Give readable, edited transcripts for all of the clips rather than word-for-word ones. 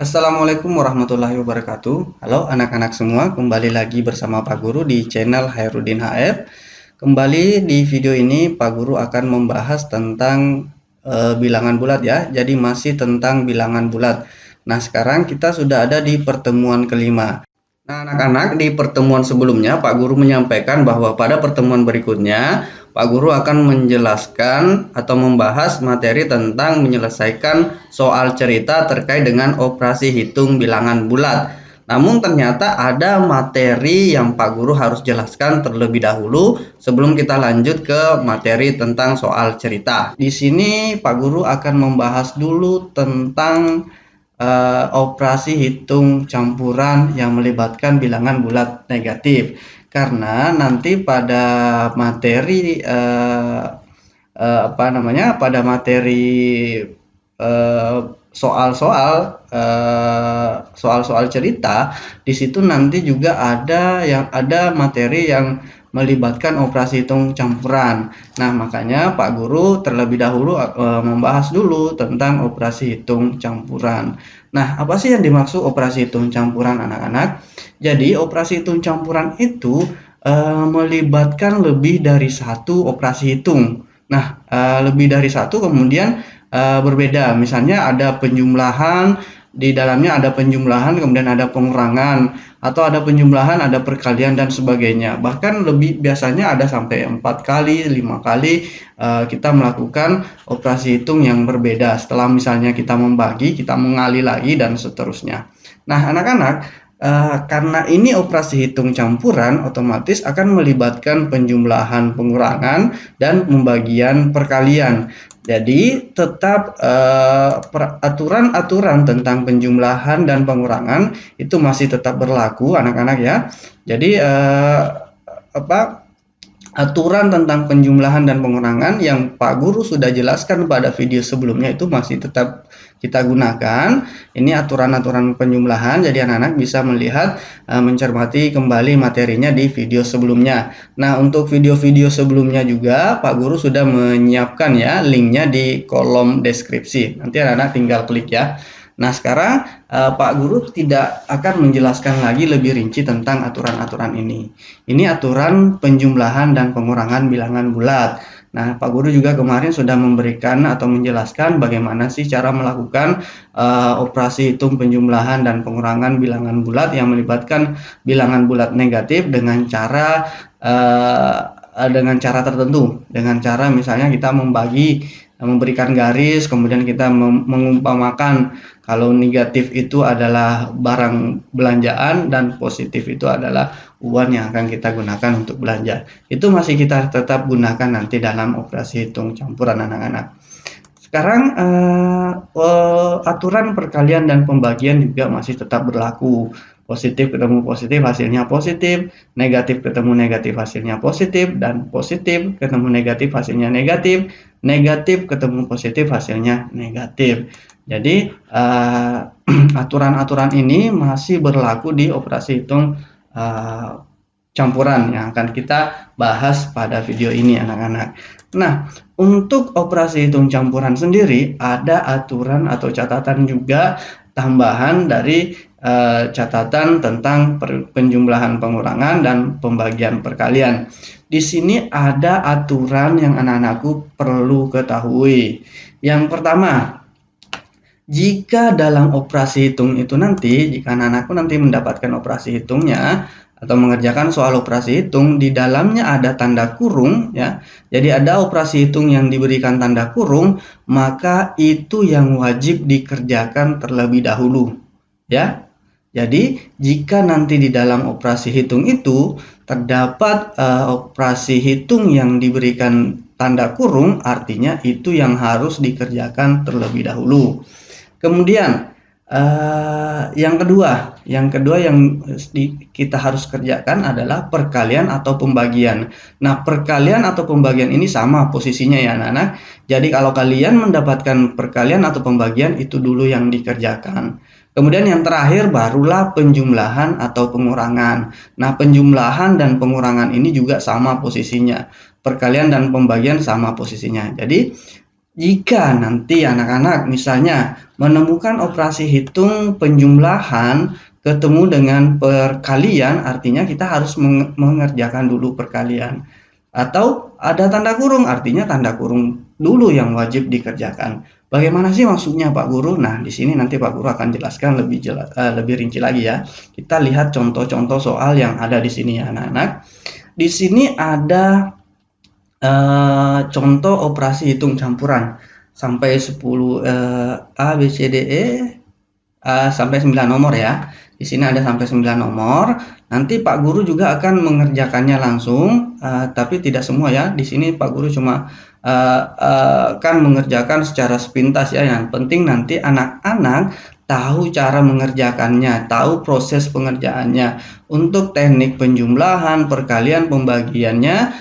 Assalamualaikum warahmatullahi wabarakatuh. Halo anak-anak semua, kembali lagi bersama Pak Guru di channel Hairudin HF. Kembali di video ini Pak Guru akan membahas tentang bilangan bulat ya. Jadi masih tentang bilangan bulat. Nah, sekarang kita sudah ada di pertemuan kelima. Nah, anak-anak, di pertemuan sebelumnya Pak Guru menyampaikan bahwa pada pertemuan berikutnya Pak Guru akan menjelaskan atau membahas materi tentang menyelesaikan soal cerita terkait dengan operasi hitung bilangan bulat. Namun ternyata ada materi yang Pak Guru harus jelaskan terlebih dahulu sebelum kita lanjut ke materi tentang soal cerita. Di sini Pak Guru akan membahas dulu tentang operasi hitung campuran yang melibatkan bilangan bulat negatif. Karena nanti pada materi pada materi soal-soal cerita, di situ nanti juga ada materi yang melibatkan operasi hitung campuran. Nah, makanya Pak Guru terlebih dahulu membahas dulu tentang operasi hitung campuran. Nah, apa sih yang dimaksud operasi hitung campuran, anak-anak? Jadi, operasi hitung campuran itu melibatkan lebih dari satu operasi hitung. Nah, lebih dari satu kemudian berbeda. Misalnya ada penjumlahan, di dalamnya ada penjumlahan, kemudian ada pengurangan, atau ada penjumlahan, ada perkalian dan sebagainya. Bahkan lebih biasanya ada sampai 4 kali, 5 kali kita melakukan operasi hitung yang berbeda. Setelah misalnya kita membagi, kita mengali lagi dan seterusnya. Nah, anak-anak, karena ini operasi hitung campuran, otomatis akan melibatkan penjumlahan, pengurangan, dan pembagian perkalian. Jadi tetap aturan-aturan tentang penjumlahan dan pengurangan itu masih tetap berlaku, anak-anak ya. Jadi aturan tentang penjumlahan dan pengurangan yang Pak Guru sudah jelaskan pada video sebelumnya itu masih tetap kita gunakan. Ini aturan-aturan penjumlahan, jadi anak-anak bisa melihat, mencermati kembali materinya di video sebelumnya. Nah, untuk video-video sebelumnya juga Pak Guru sudah menyiapkan ya linknya di kolom deskripsi. Nanti anak-anak tinggal klik ya. Nah, sekarang Pak Guru tidak akan menjelaskan lagi lebih rinci tentang aturan-aturan ini. Ini aturan penjumlahan dan pengurangan bilangan bulat. Nah, Pak Guru juga kemarin sudah memberikan atau menjelaskan bagaimana sih cara melakukan operasi hitung penjumlahan dan pengurangan bilangan bulat yang melibatkan bilangan bulat negatif dengan cara tertentu. Dengan cara misalnya kita memberikan garis, kemudian kita mengumpamakan kalau negatif itu adalah barang belanjaan dan positif itu adalah uang yang akan kita gunakan untuk belanja. Itu masih kita tetap gunakan nanti dalam operasi hitung campuran, anak-anak. Sekarang aturan perkalian dan pembagian juga masih tetap berlaku. Positif ketemu positif hasilnya positif, negatif ketemu negatif hasilnya positif, dan positif ketemu negatif hasilnya negatif, negatif ketemu positif hasilnya negatif. Jadi aturan-aturan ini masih berlaku di operasi hitung campuran yang akan kita bahas pada video ini, anak-anak. Nah, untuk operasi hitung campuran sendiri ada aturan atau catatan juga tambahan dari catatan tentang penjumlahan, pengurangan, dan pembagian perkalian. Di sini ada aturan yang anak-anakku perlu ketahui. Yang pertama, jika dalam operasi hitung itu nanti, jika anak-anakku nanti mendapatkan operasi hitungnya atau mengerjakan soal operasi hitung, di dalamnya ada tanda kurung ya. Jadi ada operasi hitung yang diberikan tanda kurung, maka itu yang wajib dikerjakan terlebih dahulu ya. Jadi jika nanti di dalam operasi hitung itu terdapat operasi hitung yang diberikan tanda kurung, artinya itu yang harus dikerjakan terlebih dahulu. Kemudian yang kedua yang kita harus kerjakan adalah perkalian atau pembagian. Nah, perkalian atau pembagian ini sama posisinya ya anak-anak. Jadi kalau kalian mendapatkan perkalian atau pembagian, itu dulu yang dikerjakan. Kemudian yang terakhir barulah penjumlahan atau pengurangan. Nah, penjumlahan dan pengurangan ini juga sama posisinya. Perkalian dan pembagian sama posisinya. Jadi Jika nanti anak-anak misalnya menemukan operasi hitung penjumlahan ketemu dengan perkalian, artinya kita harus mengerjakan dulu perkalian. Atau ada tanda kurung, artinya tanda kurung dulu yang wajib dikerjakan. Bagaimana sih maksudnya Pak Guru? Nah, di sini nanti Pak Guru akan jelaskan lebih rinci lagi ya. Kita lihat contoh-contoh soal yang ada di sini ya anak-anak. Di sini ada contoh operasi hitung campuran sampai 10 A, B, C, D, E sampai 9 nomor ya. Di sini ada sampai 9 nomor. Nanti Pak Guru juga akan mengerjakannya langsung, tapi tidak semua ya. Di sini Pak Guru cuma akan mengerjakan secara sepintas ya. Yang penting nanti anak-anak tahu cara mengerjakannya, tahu proses pengerjaannya. Untuk teknik penjumlahan, perkalian, pembagiannya,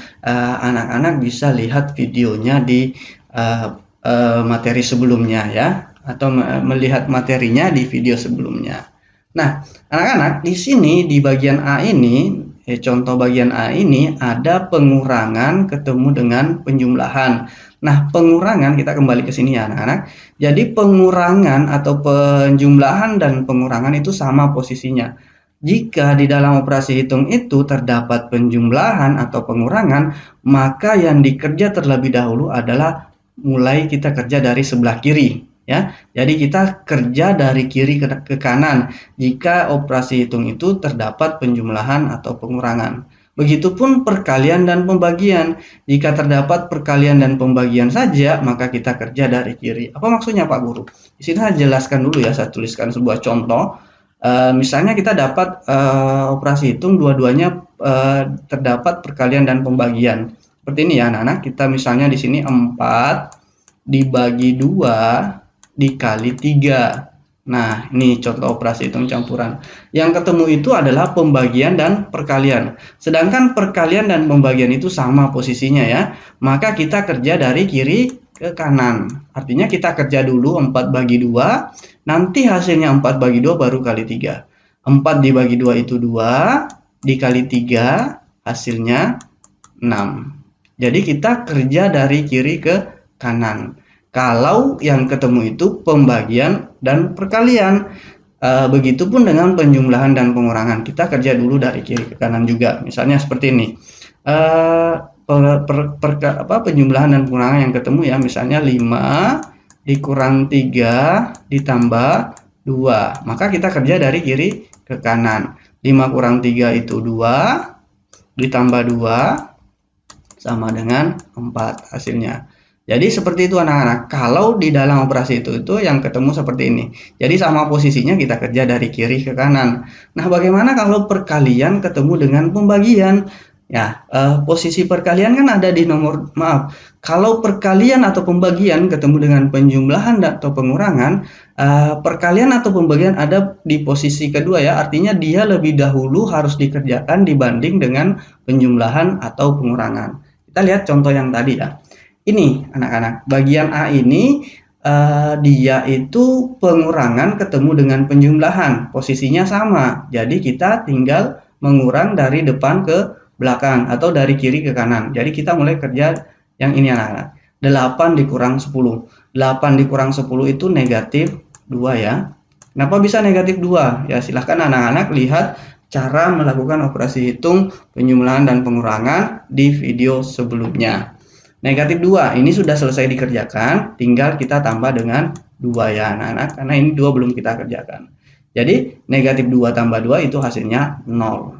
anak-anak bisa lihat videonya di materi sebelumnya ya, atau melihat materinya di video sebelumnya. Nah, anak-anak di sini di bagian A ini, contoh bagian A ini ada pengurangan ketemu dengan penjumlahan. Nah, pengurangan kita kembali ke sini ya anak-anak. Jadi pengurangan atau penjumlahan dan pengurangan itu sama posisinya. Jika di dalam operasi hitung itu terdapat penjumlahan atau pengurangan, maka yang dikerja terlebih dahulu adalah mulai kita kerja dari sebelah kiri ya. Jadi kita kerja dari kiri ke kanan jika operasi hitung itu terdapat penjumlahan atau pengurangan. Begitupun perkalian dan pembagian. Jika terdapat perkalian dan pembagian saja, maka kita kerja dari kiri. Apa maksudnya Pak Guru? Di sini saya jelaskan dulu ya, saya tuliskan sebuah contoh. Misalnya kita dapat operasi hitung dua-duanya terdapat perkalian dan pembagian. Seperti ini ya anak-anak, kita misalnya di sini 4 dibagi 2 dikali 3. Nah, ini contoh operasi hitung campuran. Yang ketemu itu adalah pembagian dan perkalian. Sedangkan perkalian dan pembagian itu sama posisinya ya. Maka kita kerja dari kiri ke kanan. Artinya kita kerja dulu 4 bagi 2, nanti hasilnya 4 bagi 2 baru kali 3. 4 dibagi 2 itu 2, dikali 3 hasilnya 6. Jadi kita kerja dari kiri ke kanan. Kalau yang ketemu itu pembagian dan perkalian. Begitupun dengan penjumlahan dan pengurangan. Kita kerja dulu dari kiri ke kanan juga. Misalnya seperti ini. Penjumlahan dan pengurangan yang ketemu ya. Misalnya 5 dikurang 3 ditambah 2. Maka kita kerja dari kiri ke kanan. 5 kurang 3 itu 2. Ditambah 2 sama dengan 4 hasilnya. Jadi seperti itu anak-anak. Kalau di dalam operasi itu yang ketemu seperti ini. Jadi sama posisinya kita kerja dari kiri ke kanan. Nah, bagaimana kalau perkalian ketemu dengan pembagian? Ya, posisi perkalian kan ada di nomor, kalau perkalian atau pembagian ketemu dengan penjumlahan atau pengurangan, perkalian atau pembagian ada di posisi kedua ya. Artinya dia lebih dahulu harus dikerjakan dibanding dengan penjumlahan atau pengurangan. Kita lihat contoh yang tadi ya. Ini anak-anak, bagian A ini dia itu pengurangan ketemu dengan penjumlahan, posisinya sama. Jadi kita tinggal mengurang dari depan ke belakang atau dari kiri ke kanan. Jadi kita mulai kerja yang ini anak-anak. 8 dikurang 10. 8 dikurang 10 itu negatif 2 ya. Kenapa bisa negatif 2? Ya silahkan anak-anak lihat cara melakukan operasi hitung penjumlahan dan pengurangan di video sebelumnya. Negatif 2, ini sudah selesai dikerjakan, tinggal kita tambah dengan 2 ya anak-anak, karena ini 2 belum kita kerjakan. Jadi negatif 2 tambah 2 itu hasilnya 0.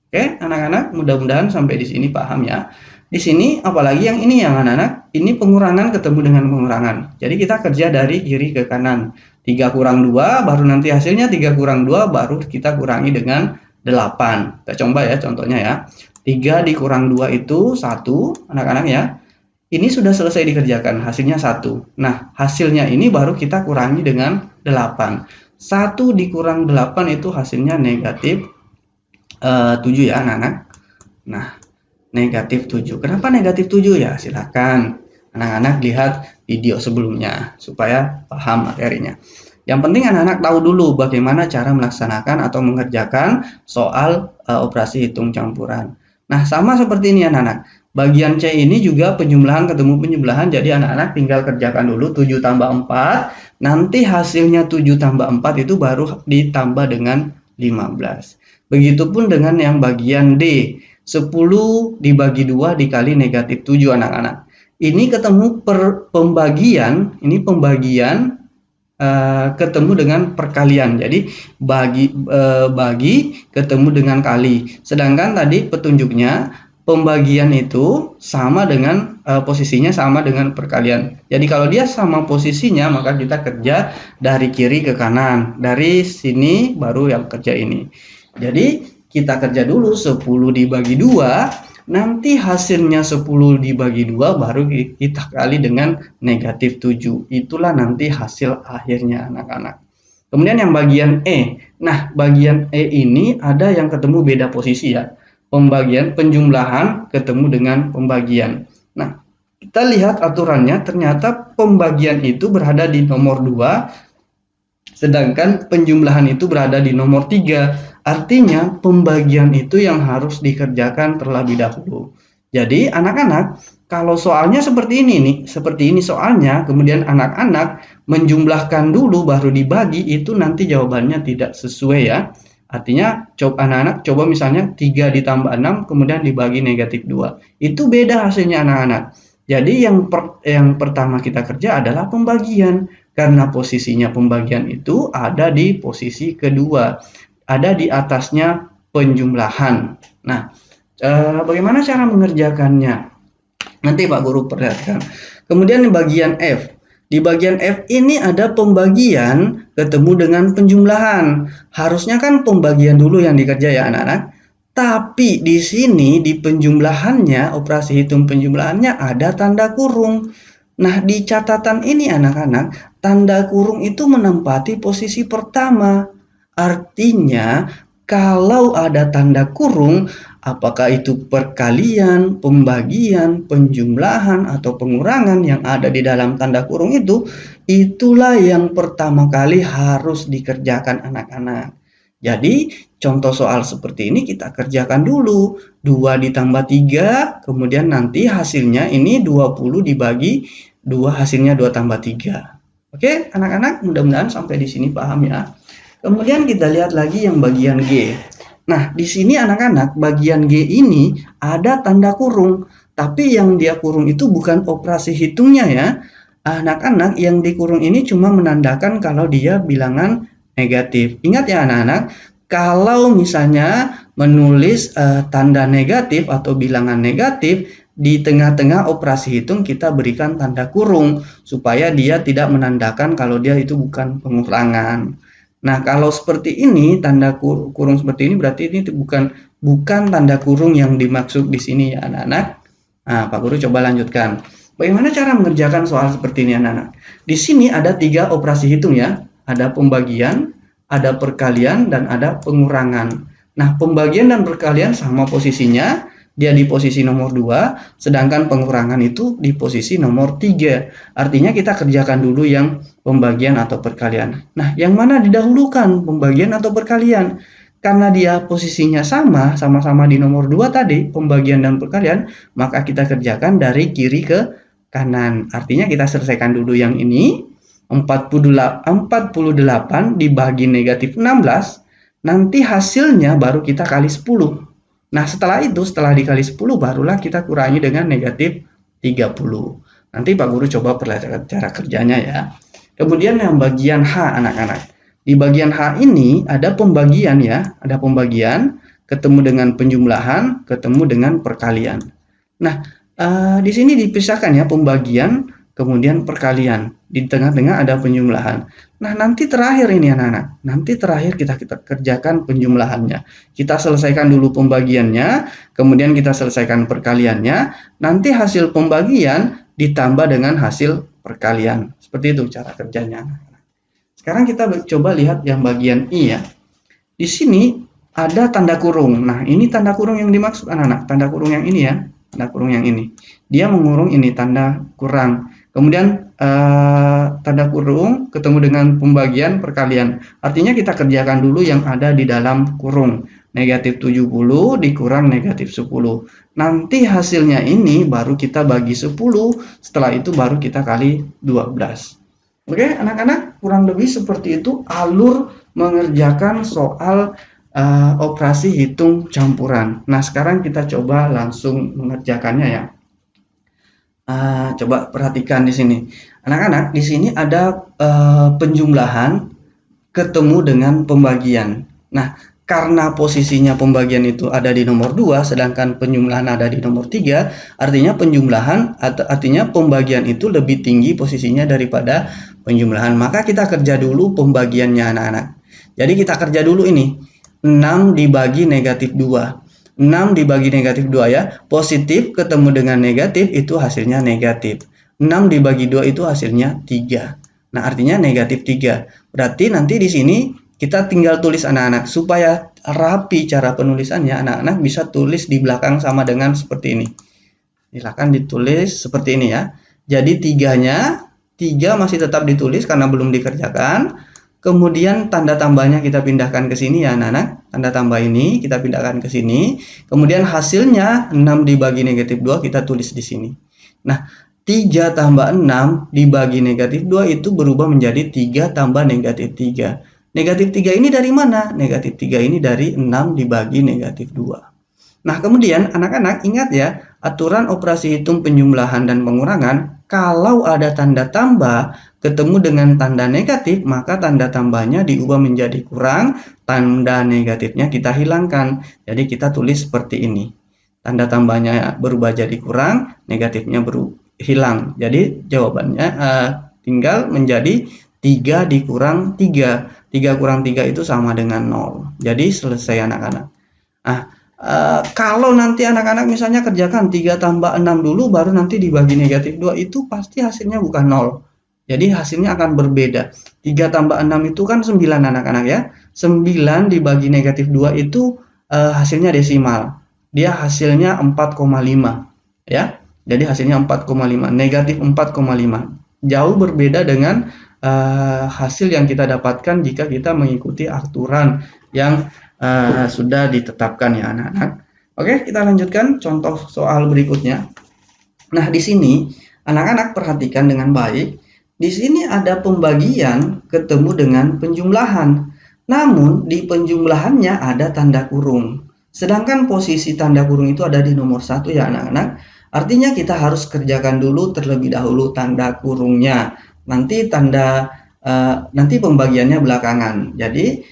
Oke anak-anak, mudah-mudahan sampai di sini paham ya. Di sini apalagi yang ini ya anak-anak, ini pengurangan ketemu dengan pengurangan. Jadi kita kerja dari kiri ke kanan. 3 kurang 2, baru nanti hasilnya 3 kurang 2, baru kita kurangi dengan 8. Kita coba ya contohnya ya. 3 dikurang 2 itu 1 anak-anak ya. Ini sudah selesai dikerjakan, hasilnya 1. Nah, hasilnya ini baru kita kurangi dengan 8. 1 dikurang 8 itu hasilnya negatif 7 ya anak-anak. Nah, negatif 7. Kenapa negatif 7 ya? Silakan anak-anak lihat video sebelumnya supaya paham materinya. Yang penting anak-anak tahu dulu bagaimana cara melaksanakan atau mengerjakan soal operasi hitung campuran. Nah, sama seperti ini anak-anak. Bagian C ini juga penjumlahan ketemu penjumlahan, jadi anak-anak tinggal kerjakan dulu 7 tambah 4, nanti hasilnya 7 tambah 4 itu baru ditambah dengan 15. Begitupun dengan yang bagian D, 10 dibagi 2 dikali negatif 7 anak-anak. Ini ketemu pembagian, ini pembagian ketemu dengan perkalian. Jadi bagi ketemu dengan kali. Sedangkan tadi petunjuknya pembagian itu sama dengan posisinya sama dengan perkalian. Jadi kalau dia sama posisinya maka kita kerja dari kiri ke kanan. Dari sini baru yang kerja ini. Jadi kita kerja dulu 10 dibagi 2. Nanti hasilnya 10 dibagi 2 baru kita kali dengan negatif 7. Itulah nanti hasil akhirnya anak-anak. Kemudian yang bagian E. Nah, bagian E ini ada yang ketemu beda posisi ya. Pembagian, penjumlahan ketemu dengan pembagian. Nah, kita lihat aturannya ternyata pembagian itu berada di nomor 2, sedangkan penjumlahan itu berada di nomor 3. Artinya pembagian itu yang harus dikerjakan terlebih dahulu. Jadi anak-anak kalau soalnya seperti ini nih, seperti ini soalnya, kemudian anak-anak menjumlahkan dulu baru dibagi, itu nanti jawabannya tidak sesuai ya. Artinya anak-anak coba misalnya 3 ditambah 6 kemudian dibagi negatif 2. Itu beda hasilnya anak-anak. Jadi yang pertama kita kerja adalah pembagian. Karena posisinya pembagian itu ada di posisi kedua. Ada di atasnya penjumlahan. Nah, bagaimana cara mengerjakannya? Nanti Pak Guru perlihatkan. Kemudian di bagian F. Di bagian F ini ada pembagian ketemu dengan penjumlahan. Harusnya kan pembagian dulu yang dikerja ya anak-anak. Tapi di sini di penjumlahannya, operasi hitung penjumlahannya ada tanda kurung. Nah, di catatan ini anak-anak, tanda kurung itu menempati posisi pertama. Artinya, kalau ada tanda kurung, apakah itu perkalian, pembagian, penjumlahan, atau pengurangan yang ada di dalam tanda kurung itu, itulah yang pertama kali harus dikerjakan anak-anak. Jadi, contoh soal seperti ini kita kerjakan dulu. 2 ditambah 3, kemudian nanti hasilnya ini 20 dibagi 2, hasilnya 2 tambah 3. Oke, anak-anak, mudah-mudahan sampai di sini paham ya. Kemudian kita lihat lagi yang bagian G. Nah, di sini anak-anak bagian G ini ada tanda kurung. Tapi yang dia kurung itu bukan operasi hitungnya ya. Anak-anak yang dikurung ini cuma menandakan kalau dia bilangan negatif. Ingat ya anak-anak, kalau misalnya menulis tanda negatif atau bilangan negatif, di tengah-tengah operasi hitung kita berikan tanda kurung. Supaya dia tidak menandakan kalau dia itu bukan pengurangan. Nah, kalau seperti ini, tanda kurung seperti ini berarti ini bukan tanda kurung yang dimaksud di sini ya anak-anak. Nah, Pak Guru coba lanjutkan. Bagaimana cara mengerjakan soal seperti ini anak-anak? Di sini ada 3 operasi hitung ya. Ada pembagian, ada perkalian, dan ada pengurangan. Nah, pembagian dan perkalian sama posisinya. Dia di posisi nomor 2, sedangkan pengurangan itu di posisi nomor 3. Artinya kita kerjakan dulu yang pembagian atau perkalian. Nah, yang mana didahulukan, pembagian atau perkalian? Karena dia posisinya sama-sama di nomor 2 tadi, pembagian dan perkalian, maka kita kerjakan dari kiri ke kanan. Artinya kita selesaikan dulu yang ini, 48 dibagi negatif 16, nanti hasilnya baru kita kali 10. Nah, setelah itu, setelah dikali 10, barulah kita kurangi dengan negatif 30. Nanti Pak Guru coba perlihatkan cara kerjanya ya. Kemudian yang bagian H, anak-anak. Di bagian H ini ada pembagian ya. Ada pembagian, ketemu dengan penjumlahan, ketemu dengan perkalian. Nah, di sini dipisahkan ya, pembagian, kemudian perkalian. Di tengah-tengah ada penjumlahan. Nah, nanti terakhir ini anak-anak. Nanti terakhir kita kerjakan penjumlahannya. Kita selesaikan dulu pembagiannya, kemudian kita selesaikan perkaliannya. Nanti hasil pembagian ditambah dengan hasil perkalian. Seperti itu cara kerjanya. Sekarang kita coba lihat yang bagian I ya. Di sini ada tanda kurung. Nah, ini tanda kurung yang dimaksud anak-anak. Tanda kurung yang ini ya. Tanda kurung yang ini. Dia mengurung ini tanda kurang. Kemudian tanda kurung ketemu dengan pembagian perkalian. Artinya kita kerjakan dulu yang ada di dalam kurung. Negatif 70 dikurang negatif 10. Nanti hasilnya ini baru kita bagi 10, setelah itu baru kita kali 12. Oke, anak-anak, kurang lebih seperti itu alur mengerjakan soal operasi hitung campuran. Nah, sekarang kita coba langsung mengerjakannya ya. Coba perhatikan di sini. Anak-anak, di sini ada penjumlahan ketemu dengan pembagian. Nah, karena posisinya pembagian itu ada di nomor 2, sedangkan penjumlahan ada di nomor 3, artinya penjumlahan artinya pembagian itu lebih tinggi posisinya daripada penjumlahan. Maka kita kerja dulu pembagiannya anak-anak. Jadi kita kerja dulu ini. 6 dibagi negatif 2. 6 dibagi negatif 2 ya. Positif ketemu dengan negatif itu hasilnya negatif. 6 dibagi 2 itu hasilnya 3. Nah, artinya negatif 3. Berarti nanti di sini kita tinggal tulis anak-anak. Supaya rapi cara penulisannya, anak-anak bisa tulis di belakang sama dengan seperti ini. Silakan ditulis seperti ini ya. Jadi 3-nya, 3 masih tetap ditulis karena belum dikerjakan. Kemudian tanda tambahnya kita pindahkan ke sini ya anak-anak. Tanda tambah ini kita pindahkan ke sini. Kemudian hasilnya 6 dibagi negatif 2 kita tulis di sini. Nah, 3 tambah 6 dibagi negatif 2 itu berubah menjadi 3 tambah negatif 3. Negatif 3 ini dari mana? Negatif 3 ini dari 6 dibagi negatif 2. Nah, kemudian anak-anak ingat ya, aturan operasi hitung penjumlahan dan pengurangan, kalau ada tanda tambah ketemu dengan tanda negatif, maka tanda tambahnya diubah menjadi kurang, tanda negatifnya kita hilangkan. Jadi kita tulis seperti ini. Tanda tambahnya berubah jadi kurang, negatifnya hilang. Jadi jawabannya tinggal menjadi 3 dikurang 3. 3 kurang 3 itu sama dengan 0. Jadi selesai anak-anak. Nah, kalau nanti anak-anak misalnya kerjakan 3 tambah 6 dulu baru nanti dibagi negatif 2 itu pasti hasilnya bukan 0. Jadi hasilnya akan berbeda. 3 tambah 6 itu kan 9 anak-anak ya. 9 dibagi negatif 2 itu hasilnya desimal. Dia hasilnya 4,5 ya. Jadi hasilnya 4,5, negatif 4,5. Jauh berbeda dengan hasil yang kita dapatkan jika kita mengikuti aturan yang sudah ditetapkan ya anak-anak. Oke, kita lanjutkan contoh soal berikutnya. Nah, di sini anak-anak perhatikan dengan baik. Di sini ada pembagian ketemu dengan penjumlahan. Namun di penjumlahannya ada tanda kurung. Sedangkan posisi tanda kurung itu ada di nomor 1 ya anak-anak. Artinya kita harus kerjakan dulu terlebih dahulu tanda kurungnya. Nanti nanti pembagiannya belakangan. Jadi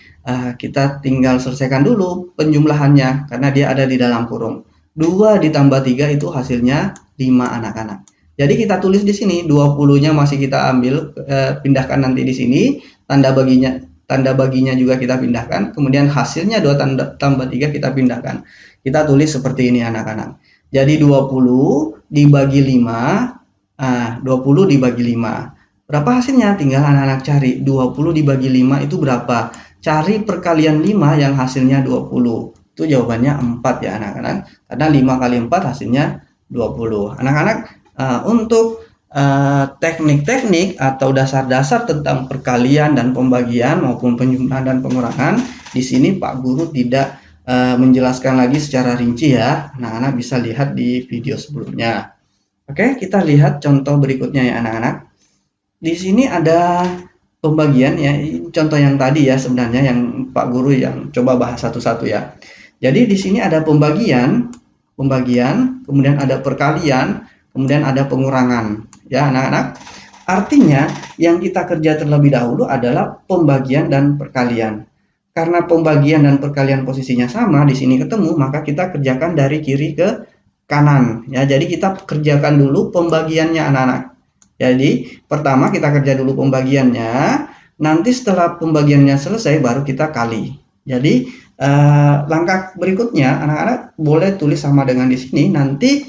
kita tinggal selesaikan dulu penjumlahannya karena dia ada di dalam kurung. 2 ditambah 3 itu hasilnya 5 anak-anak. Jadi kita tulis di sini 20-nya masih kita ambil pindahkan nanti di sini, tanda baginya juga kita pindahkan, kemudian hasilnya 2 tambah 3 kita pindahkan. Kita tulis seperti ini anak-anak. Jadi 20 dibagi 5, 20 dibagi 5. Berapa hasilnya? Tinggal anak-anak cari. 20 dibagi 5 itu berapa? Cari perkalian 5 yang hasilnya 20. Itu jawabannya 4 ya anak-anak. Karena 5 kali 4 hasilnya 20. Anak-anak, untuk teknik-teknik atau dasar-dasar tentang perkalian dan pembagian maupun penjumlahan dan pengurangan, di sini Pak Guru tidak menjelaskan lagi secara rinci ya. Anak-anak bisa lihat di video sebelumnya. Oke, kita lihat contoh berikutnya ya anak-anak. Di sini ada pembagian ya, contoh yang tadi ya sebenarnya yang Pak Guru yang coba bahas satu-satu ya. Jadi di sini ada pembagian, kemudian ada perkalian, kemudian ada pengurangan ya anak-anak. Artinya yang kita kerja terlebih dahulu adalah pembagian dan perkalian. Karena pembagian dan perkalian posisinya sama, di sini ketemu, maka kita kerjakan dari kiri ke kanan ya. Jadi kita kerjakan dulu pembagiannya anak-anak. Jadi pertama kita kerja dulu pembagiannya, nanti setelah pembagiannya selesai baru kita kali. Jadi langkah berikutnya anak-anak boleh tulis sama dengan di sini, nanti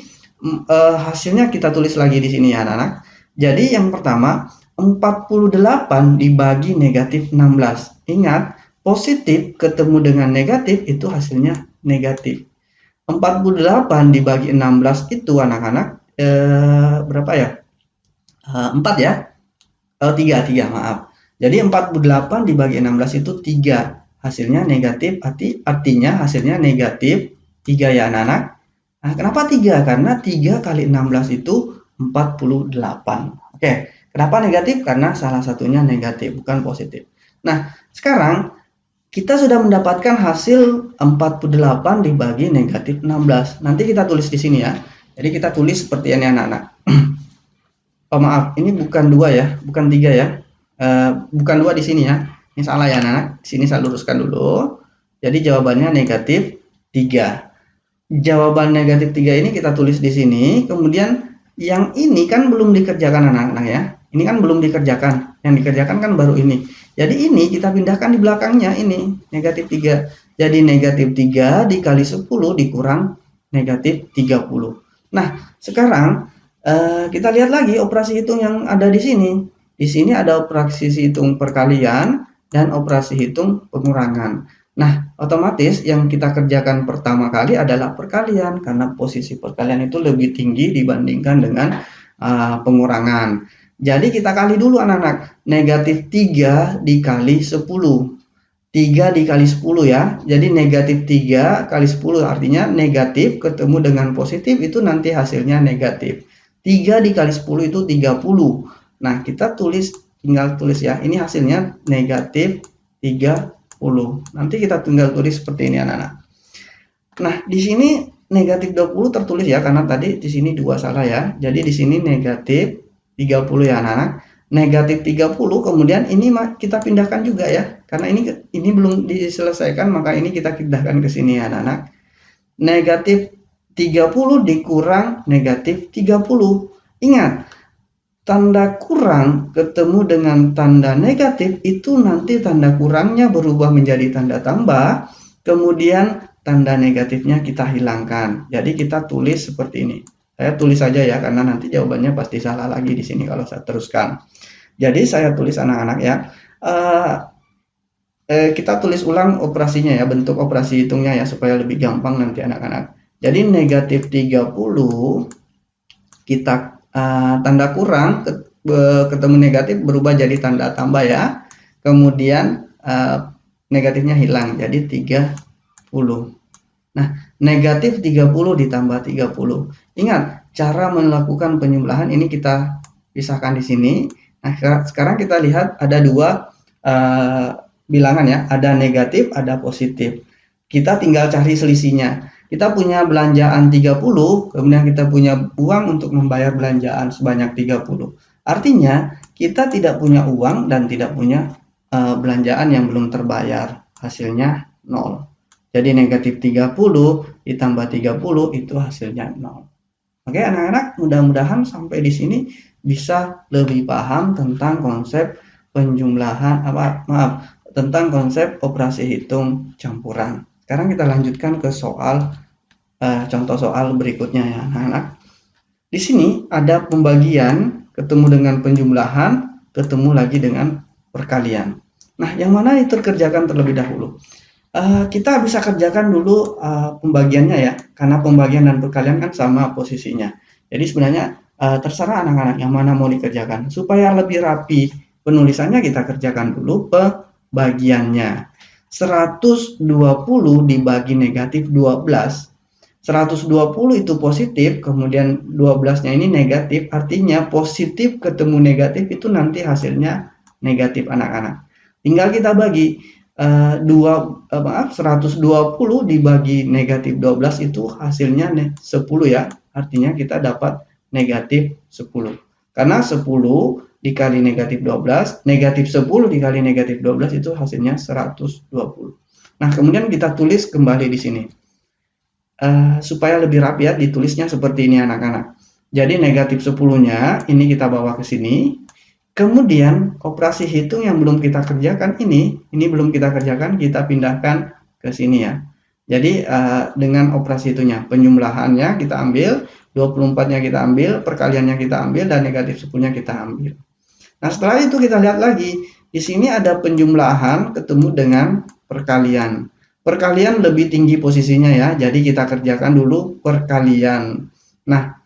hasilnya kita tulis lagi di sini ya anak-anak. Jadi yang pertama 48 dibagi negatif 16. Ingat, positif ketemu dengan negatif itu hasilnya negatif. 48 dibagi 16 itu anak-anak berapa ya? 4 ya. 3 maaf. Jadi 48 dibagi 16 itu 3. hasilnya negatif, artinya hasilnya negatif 3 ya anak-anak. Nah, kenapa 3? Karena 3 kali 16 itu 48. Oke, kenapa negatif? Karena salah satunya negatif, bukan positif. Nah, sekarang kita sudah mendapatkan hasil 48 dibagi negatif 16. Nanti kita tulis di sini ya. Jadi kita tulis seperti ini anak-anak. Oh maaf, ini bukan 2 ya, bukan 3 ya. Bukan 2 di sini ya. Ini salah ya anak-anak. Di sini saya luruskan dulu. Jadi jawabannya negatif 3. Jawaban negatif 3 ini kita tulis di sini. Kemudian yang ini kan belum dikerjakan anak-anak ya. Ini kan belum dikerjakan. Yang dikerjakan kan baru ini. Jadi ini kita pindahkan di belakangnya ini negatif 3. Jadi negatif 3 dikali 10 dikurang negatif 30. Nah, sekarang kita lihat lagi operasi hitung yang ada di sini. Di sini ada operasi hitung perkalian dan operasi hitung pengurangan. Nah, otomatis yang kita kerjakan pertama kali adalah perkalian karena posisi perkalian itu lebih tinggi dibandingkan dengan pengurangan. Jadi kita kali dulu anak-anak, negatif 3 dikali 10. 3 dikali 10 ya, jadi negatif 3 kali 10 artinya negatif ketemu dengan positif itu nanti hasilnya negatif. 3 dikali 10 itu 30. Nah, kita tinggal tulis ya, ini hasilnya negatif 30. Nanti kita tinggal tulis seperti ini anak-anak. Nah, di sini negatif 20 tertulis ya, karena tadi di sini 2 salah ya. Jadi di sini negatif 30 ya anak-anak. Negatif 30 kemudian ini kita pindahkan juga ya. Karena ini belum diselesaikan maka ini kita pindahkan ke sini ya anak-anak. Negatif 30 dikurang negatif 30. Ingat, tanda kurang ketemu dengan tanda negatif itu nanti tanda kurangnya berubah menjadi tanda tambah. Kemudian tanda negatifnya kita hilangkan. Jadi kita tulis seperti ini. Saya tulis saja ya, karena nanti jawabannya pasti salah lagi di sini kalau saya teruskan. Jadi saya tulis anak-anak ya. Kita tulis ulang operasinya ya, bentuk operasi hitungnya ya, supaya lebih gampang nanti anak-anak. Jadi negatif 30, kita tanda kurang ketemu negatif berubah jadi tanda tambah ya. Kemudian negatifnya hilang, jadi 30. Nah, negatif 30 ditambah 30. Ingat, cara melakukan penjumlahan ini kita pisahkan di sini. Nah, sekarang kita lihat ada 2 bilangan ya, ada negatif, ada positif. Kita tinggal cari selisihnya. Kita punya belanjaan 30, kemudian kita punya uang untuk membayar belanjaan sebanyak 30. Artinya, kita tidak punya uang dan tidak punya belanjaan yang belum terbayar. Hasilnya 0. Jadi negatif 30 ditambah 30 itu hasilnya 0. Oke anak-anak, mudah-mudahan sampai di sini bisa lebih paham tentang konsep penjumlahan, tentang konsep operasi hitung campuran. Sekarang kita lanjutkan ke contoh soal berikutnya ya anak-anak. Di sini ada pembagian ketemu dengan penjumlahan, ketemu lagi dengan perkalian. Nah, yang mana itu terkerjakan terlebih dahulu? Kita bisa kerjakan dulu pembagiannya ya, karena pembagian dan perkalian kan sama posisinya. Jadi sebenarnya terserah anak-anak yang mana mau dikerjakan. Supaya lebih rapi penulisannya, kita kerjakan dulu pembagiannya. 120 dibagi negatif 12. 120 itu positif, kemudian 12-nya ini negatif, artinya positif ketemu negatif itu nanti hasilnya negatif anak-anak. Tinggal kita bagi 120 dibagi negatif 12 itu hasilnya 10 ya, artinya kita dapat negatif 10. Karena 10 dikali negatif 12, negatif 10 dikali negatif 12 itu hasilnya 120. Nah, kemudian kita tulis kembali di sini. Supaya lebih rapi ya, ditulisnya seperti ini anak-anak. Jadi negatif 10-nya ini kita bawa ke sini. Kemudian operasi hitung yang belum kita kerjakan ini belum kita kerjakan, kita pindahkan ke sini ya. Jadi dengan operasi hitungnya, penjumlahannya kita ambil, 24-nya kita ambil, perkaliannya kita ambil, dan negatif 10-nya kita ambil. Nah, setelah itu kita lihat lagi, di sini ada penjumlahan ketemu dengan perkalian. Perkalian lebih tinggi posisinya ya, jadi kita kerjakan dulu perkalian. Nah,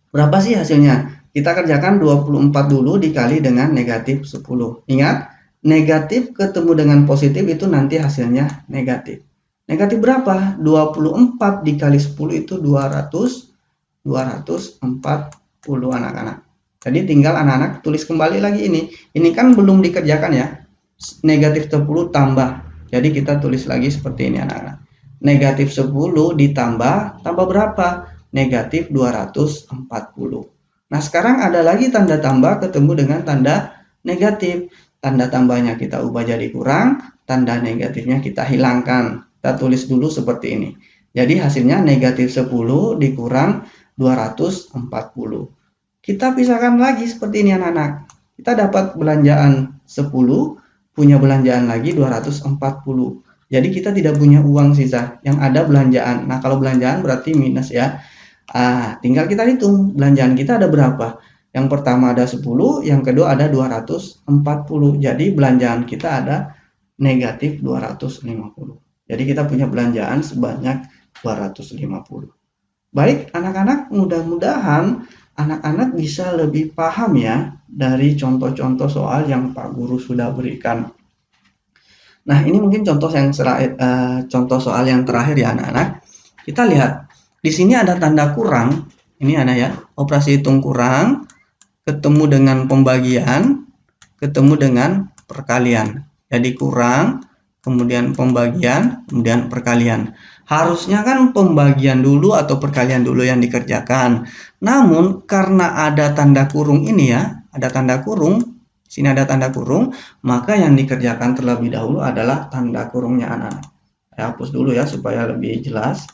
berapa sih hasilnya? Kita kerjakan 24 dulu dikali dengan negatif 10. Ingat, Negatif ketemu dengan positif itu nanti hasilnya negatif. Negatif berapa? 24 dikali 10 itu 240 anak-anak. Jadi tinggal anak-anak tulis kembali lagi ini. Ini kan belum dikerjakan ya. Negatif 10 tambah. Jadi kita tulis lagi seperti ini anak-anak. Negatif 10 tambah berapa? Negatif 240. Nah sekarang ada lagi tanda tambah ketemu dengan tanda negatif. Tanda tambahnya kita ubah jadi kurang, tanda negatifnya kita hilangkan. Kita tulis dulu seperti ini. Jadi hasilnya negatif 10 dikurang 240. Kita pisahkan lagi seperti ini anak-anak. Kita dapat belanjaan 10, punya belanjaan lagi 240. Jadi kita tidak punya uang sisa, yang ada belanjaan. Nah kalau belanjaan berarti minus ya. Tinggal kita hitung belanjaan kita ada berapa. Yang pertama ada 10, yang kedua ada 240. Jadi belanjaan kita ada negatif 250. Jadi kita punya belanjaan sebanyak 250. Baik anak-anak, mudah-mudahan anak-anak bisa lebih paham ya dari contoh-contoh soal yang Pak Guru sudah berikan. Nah ini mungkin contoh soal yang terakhir ya anak-anak. Kita lihat di sini ada tanda kurang. Ini ada ya, operasi hitung kurang ketemu dengan pembagian, ketemu dengan perkalian. Jadi kurang, kemudian pembagian, kemudian perkalian. Harusnya kan pembagian dulu atau perkalian dulu yang dikerjakan. Namun karena ada tanda kurung ini ya, ada tanda kurung, sini ada tanda kurung, maka yang dikerjakan terlebih dahulu adalah tanda kurungnya anak-anak. Saya hapus dulu ya supaya lebih jelas.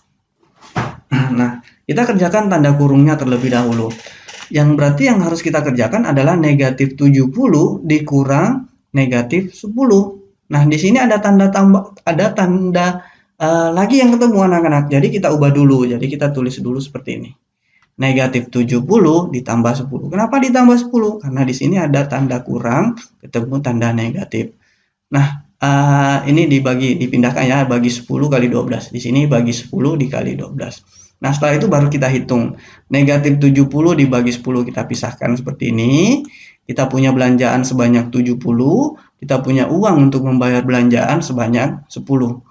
Nah, kita kerjakan tanda kurungnya terlebih dahulu. Yang berarti yang harus kita kerjakan adalah negatif 70 dikurang negatif 10. Nah, di sini ada tanda tambah, ada tanda lagi yang ketemu anak-anak. Jadi kita ubah dulu. Jadi kita tulis dulu seperti ini. Negatif 70 ditambah 10. Kenapa ditambah 10? Karena di sini ada tanda kurang ketemu tanda negatif. Nah, ini dipindahkan ya, bagi 10 kali 12. Di sini bagi 10 dikali 12. Nah, setelah itu baru kita hitung. Negatif 70 dibagi 10 kita pisahkan seperti ini. Kita punya belanjaan sebanyak 70. Kita punya uang untuk membayar belanjaan sebanyak 10.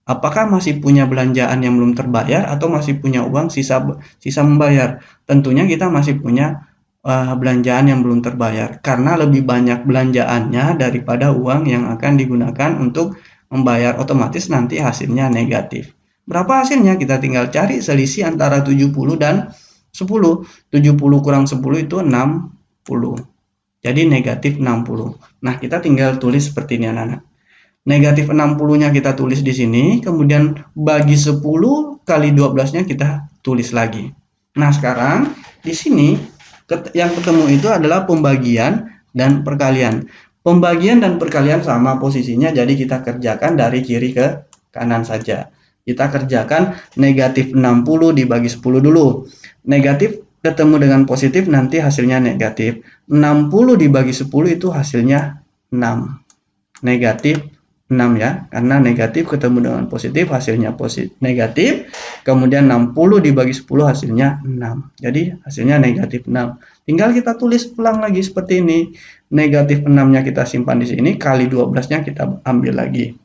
Apakah masih punya belanjaan yang belum terbayar atau masih punya uang sisa membayar? Tentunya kita masih punya belanjaan yang belum terbayar. Karena lebih banyak belanjaannya daripada uang yang akan digunakan untuk membayar, otomatis nanti hasilnya negatif. Berapa hasilnya? Kita tinggal cari selisih antara 70 dan 10. 70 kurang 10 itu 60. Jadi negatif 60. Nah, kita tinggal tulis seperti ini anak-anak. Negatif 60-nya kita tulis di sini, kemudian bagi 10 kali 12-nya kita tulis lagi. Nah, sekarang di sini yang ketemu itu adalah pembagian dan perkalian. Pembagian dan perkalian sama posisinya, jadi kita kerjakan dari kiri ke kanan saja. Kita kerjakan negatif 60 dibagi 10 dulu. Negatif ketemu dengan positif, nanti hasilnya negatif. 60 dibagi 10 itu hasilnya 6. Negatif 6 ya, karena negatif ketemu dengan positif, hasilnya negatif. Kemudian 60 dibagi 10 hasilnya 6. Jadi hasilnya negatif 6. Tinggal kita tulis ulang lagi seperti ini. Negatif 6-nya kita simpan di sini, kali 12-nya kita ambil lagi.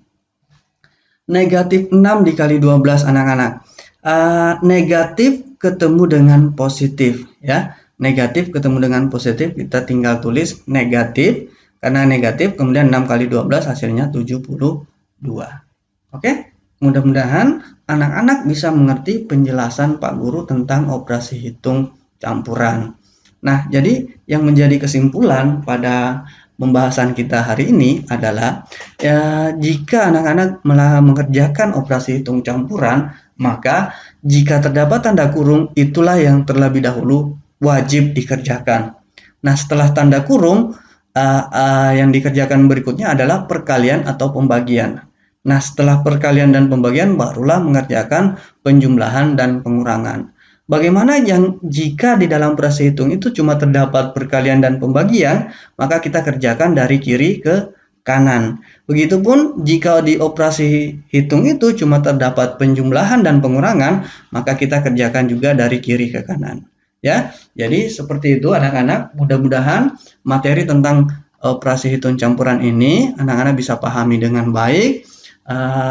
Negatif 6 dikali 12 anak-anak. Negatif ketemu dengan positif ya. Negatif ketemu dengan positif, kita tinggal tulis negatif. Karena negatif, kemudian 6 kali 12 hasilnya 72. Oke, mudah-mudahan anak-anak bisa mengerti penjelasan Pak Guru tentang operasi hitung campuran. Nah, jadi yang menjadi kesimpulan pada pembahasan kita hari ini adalah jika anak-anak mengerjakan operasi hitung campuran, maka jika terdapat tanda kurung, itulah yang terlebih dahulu wajib dikerjakan. Nah, setelah tanda kurung, yang dikerjakan berikutnya adalah perkalian atau pembagian. Nah, setelah perkalian dan pembagian barulah mengerjakan penjumlahan dan pengurangan. Bagaimana jika di dalam operasi hitung itu cuma terdapat perkalian dan pembagian, maka kita kerjakan dari kiri ke kanan. Begitupun jika di operasi hitung itu cuma terdapat penjumlahan dan pengurangan, maka kita kerjakan juga dari kiri ke kanan. Ya, jadi seperti itu anak-anak. Mudah-mudahan materi tentang operasi hitung campuran ini anak-anak bisa pahami dengan baik,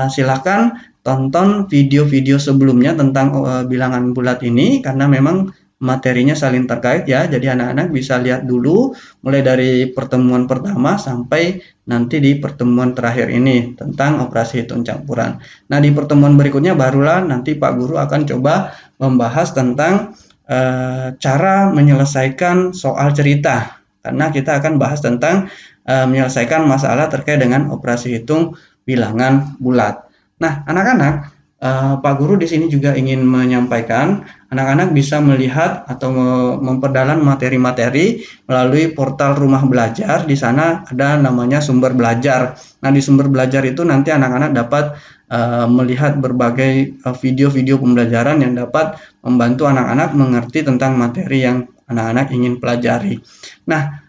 silakan tonton video-video sebelumnya tentang bilangan bulat ini karena memang materinya saling terkait ya. Jadi anak-anak bisa lihat dulu mulai dari pertemuan pertama sampai nanti di pertemuan terakhir ini tentang operasi hitung campuran. Nah, di pertemuan berikutnya barulah nanti Pak Guru akan coba membahas tentang cara menyelesaikan soal cerita. Karena kita akan bahas tentang menyelesaikan masalah terkait dengan operasi hitung bilangan bulat. Nah, anak-anak, Pak Guru di sini juga ingin menyampaikan, anak-anak bisa melihat atau memperdalam materi-materi melalui portal Rumah Belajar. Di sana ada namanya sumber belajar. Nah, di sumber belajar itu nanti anak-anak dapat melihat berbagai video-video pembelajaran yang dapat membantu anak-anak mengerti tentang materi yang anak-anak ingin pelajari. Nah,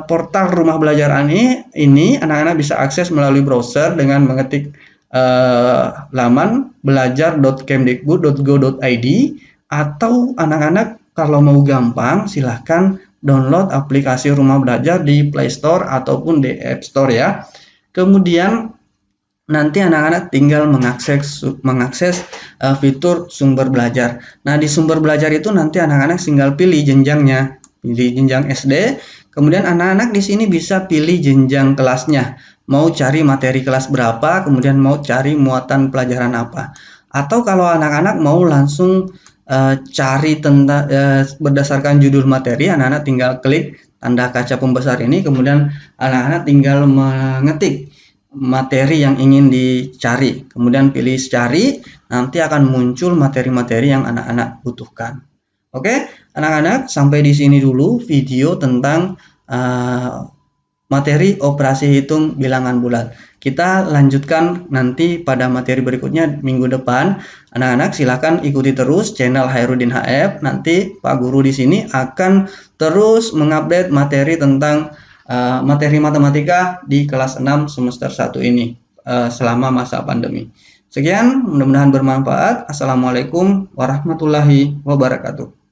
portal Rumah Belajar ini anak-anak bisa akses melalui browser dengan mengetik laman belajar.kemdikbud.go.id, atau anak-anak kalau mau gampang silahkan download aplikasi Rumah Belajar di Play Store ataupun di App Store ya. Kemudian nanti anak-anak tinggal mengakses fitur sumber belajar. Nah, di sumber belajar itu nanti anak-anak tinggal pilih jenjangnya, pilih jenjang SD. Kemudian anak-anak di sini bisa pilih jenjang kelasnya, mau cari materi kelas berapa, kemudian mau cari muatan pelajaran apa. Atau kalau anak-anak mau langsung cari tentang berdasarkan judul materi, anak-anak tinggal klik tanda kaca pembesar ini, kemudian anak-anak tinggal mengetik materi yang ingin dicari, kemudian pilih cari, nanti akan muncul materi-materi yang anak-anak butuhkan. Oke, anak-anak, sampai di sini dulu video tentang materi operasi hitung bilangan bulat. Kita lanjutkan nanti pada materi berikutnya minggu depan. Anak-anak silakan ikuti terus channel Hairudin HF. Nanti Pak Guru di sini akan terus mengupdate materi tentang materi matematika di kelas 6 semester 1 ini selama masa pandemi. Sekian, mudah-mudahan bermanfaat. Assalamualaikum warahmatullahi wabarakatuh.